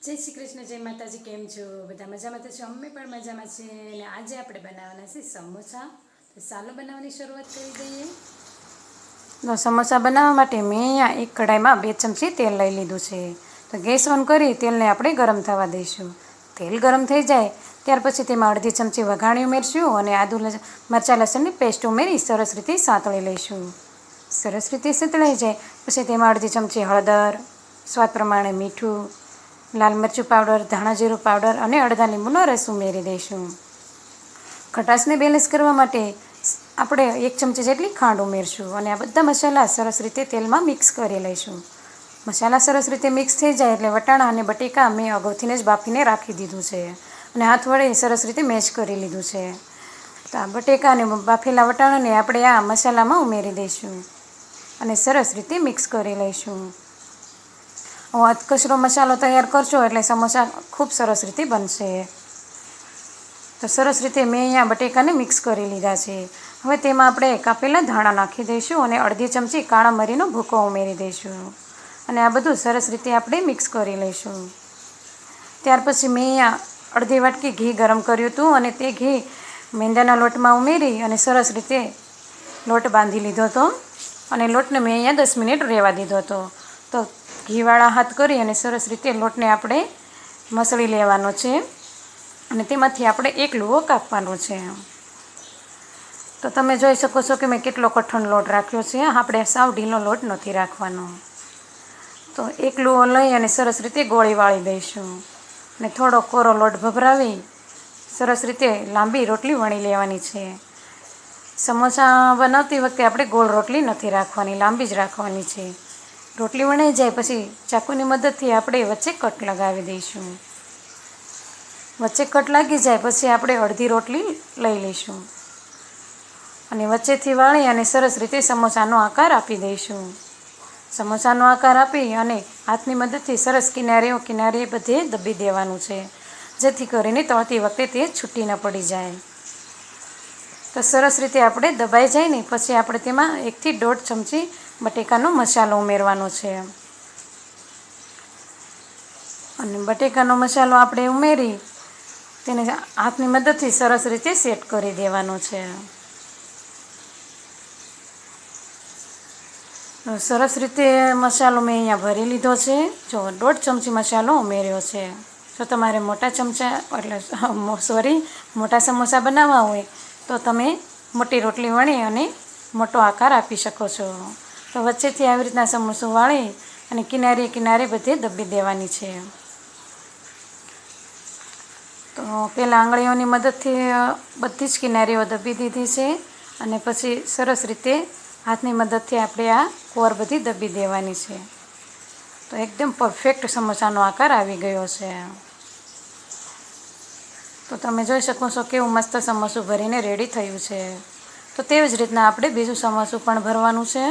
જય શ્રી કૃષ્ણ, જય માતાજી. કેમ છો બધા? મજામાં તો છો? અમે પણ મજામાં છીએ. અને આજે આપણે બનાવવાના છે સમોસા. તો ચાલો બનાવવાની શરૂઆત કરી દઈએ. તો સમોસા બનાવવા માટે મેં અહીંયા એક કઢાઈમાં 2 ચમચી તેલ લઈ લીધું છે. તો ગેસ ઓન કરી તેલને આપણે ગરમ થવા દઈશું. તેલ ગરમ થઈ જાય ત્યાર પછી તેમાં અડધી ચમચી વઘાણી ઉમેરશું અને આદુ મરચાં લસણની પેસ્ટ ઉમેરી સરસ રીતે સાંતળી લઈશું. સરસ રીતે સાંતળાઈ જાય પછી તેમાં અડધી ચમચી હળદર, સ્વાદ પ્રમાણે મીઠું, લાલ મરચું પાવડર, ધાણા જીરું પાવડર અને અડધા લીંબુનો રસ ઉમેરી દઈશું. ખટાશને બેલેન્સ કરવા માટે આપણે 1 ચમચી જેટલી ખાંડ ઉમેરશું અને આ બધા મસાલા સરસ રીતે તેલમાં મિક્સ કરી લઈશું. મસાલા સરસ રીતે મિક્સ થઈ જાય એટલે વટાણા અને બટેકા મેં અગાઉથી જ બાફીને રાખી દીધું છે અને હાથ વડે સરસ રીતે મેશ કરી લીધું છે. તો આ બટેકા અને બાફેલા વટાણાને આપણે આ મસાલામાં ઉમેરી દઈશું અને સરસ રીતે મિક્સ કરી લઈશું. અધકચરો મસાલો તૈયાર કરશો એટલે સમોસા ખૂબ સરસ રીતે બનશે. તો સરસ રીતે મેં અહીંયા બટેકાને મિક્સ કરી લીધા છે. હવે તેમાં આપણે કાપેલા ધાણા નાખી દઈશું અને અડધી ચમચી કાળા મરીનો ભૂકો ઉમેરી દઈશું અને આ બધું સરસ રીતે આપણે મિક્સ કરી લઈશું. ત્યાર પછી મેં અહીંયા અડધી વાટકી ઘી ગરમ કર્યું હતું અને તે ઘી મેંદાના લોટમાં ઉમેરી અને સરસ રીતે લોટ બાંધી લીધો હતો અને લોટને મેં અહીંયા 10 મિનિટ રહેવા દીધો હતો. તો ઘીવાળા હાથ કરી અને સરસ રીતે લોટને આપણે મસળી લેવાનો છે અને તેમાંથી આપણે એક લુવો કાપવાનો છે. તો તમે જોઈ શકો છો કે મેં કેટલો કઠણ લોટ રાખ્યો છે. આપણે સાવ ઢીલો લોટ નથી રાખવાનો. તો એક લુવો લઈ અને સરસ રીતે ગોળી વાળી દઈશું અને થોડો કોરો લોટ ભભરાવી સરસ રીતે લાંબી રોટલી વણી લેવાની છે. સમોસા બનાવતી વખતે આપણે ગોળ રોટલી નથી રાખવાની, લાંબી જ રાખવાની છે. રોટલી વણાઈ જાય પછી ચાકુની મદદથી આપણે વચ્ચે કટ લગાવી દઈશું. વચ્ચે કટ લાગી જાય પછી આપણે અડધી રોટલી લઈ લઈશું અને વચ્ચેથી વાળી અને સરસ રીતે સમોસાનો આકાર આપી દઈશું. સમોસાનો આકાર આપી અને હાથની મદદથી સરસ કિનારીએ બધે દબી દેવાનું છે જેથી કરીને તળતી વખતે તે છૂટી ન પડી જાય. તો સરસ રીતે આપણે દબાઈ જાય ને પછી આપણે તેમાં 1 થી 1.5 ચમચી બટેકાનો મસાલો ઉમેરવાનો છે અને બટેકાનો મસાલો આપણે ઉમેરી તેને હાથની મદદથી સરસ રીતે સેટ કરી દેવાનો છે. સરસ રીતે મસાલો મેં અહીંયા ભરી લીધો છે. જો 1.5 ચમચી મસાલો ઉમેર્યો છે. જો તમારે મોટા સમોસા બનાવવા હોય તો તમે મોટી રોટલી વણી અને મોટો આકાર આપી શકો છો. તો વચ્ચેથી આવી રીતના સમોસું વાળી અને કિનારે બધે દબી દેવાની છે. તો પહેલાં આંગળીઓની મદદથી બધી જ કિનારીઓ દબી દીધી છે અને પછી સરસ રીતે હાથની મદદથી આપણે આ કોર બધી દબી દેવાની છે. તો એકદમ પરફેક્ટ સમોસાનો આકાર આવી ગયો છે. તો તમે જોઈ શકો છો કેવું મસ્ત સમોસું ભરીને રેડી થયું છે. તો તેવી જ રીતના આપણે બીજું સમોસું પણ ભરવાનું છે.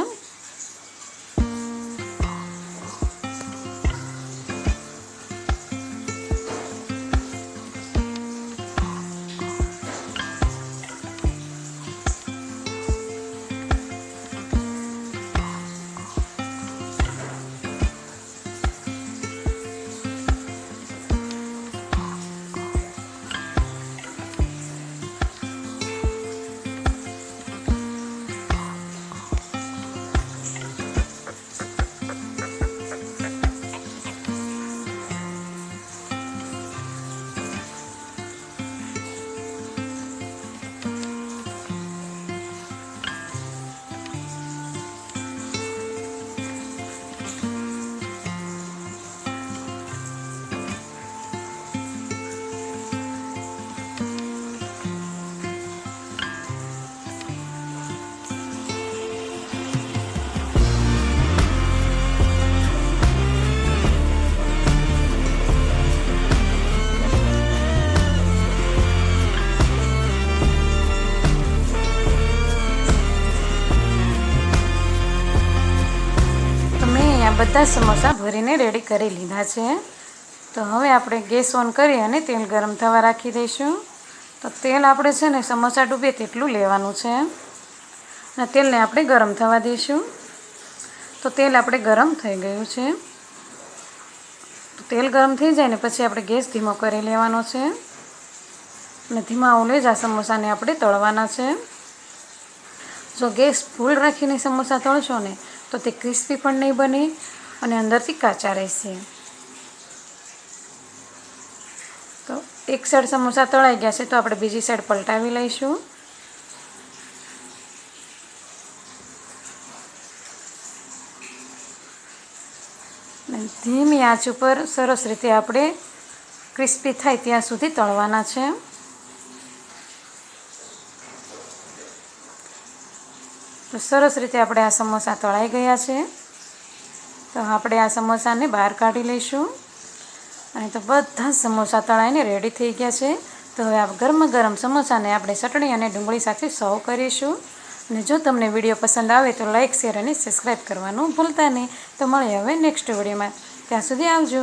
બધા સમોસા ભરીને રેડી કરી લીધા છે. તો હવે આપણે ગેસ ઓન કરી અને તેલ ગરમ થવા રાખી દઈશું. તો તેલ આપણે છે ને સમોસા ડૂબે તેટલું લેવાનું છે અને તેલને આપણે ગરમ થવા દઈશું. તો તેલ આપણે ગરમ થઈ ગયું છે. તેલ ગરમ થઈ જાય ને પછી આપણે ગેસ ધીમો કરી લેવાનો છે અને ધીમા ઓલે જ આ સમોસાને આપણે તળવાના છે. જો ગેસ ફૂલ રાખીને સમોસા તળશો ને તો તે ક્રિસ્પી પણ નહીં બને અને અંદરથી કાચા રહેશે. તો એક સાઈડ સમોસા તળાઈ ગયા છે તો આપણે બીજી સાઈડ પલટાવી લઈશું. અને ધીમી આંચ ઉપર સરસ રીતે આપણે ક્રિસ્પી થાય ત્યાં સુધી તળવાના છે. તો સરસ રીતે આપણે આ સમોસા તળાઈ ગયા છે. તો આપણે આ સમોસાને બહાર કાઢી લઈશું. અને તો બધા સમોસા તળાઈને રેડી થઈ ગયા છે. તો હવે આ ગરમ સમોસાને આપણે ચટણી અને ડુંગળી સાથે સર્વ કરીશું. અને જો તમને વિડીયો પસંદ આવે તો લાઇક, શેર અને સબસ્ક્રાઈબ કરવાનું ભૂલતા નહીં. તો મળીએ હવે નેક્સ્ટ વિડીયોમાં. ત્યાં સુધી આવજો.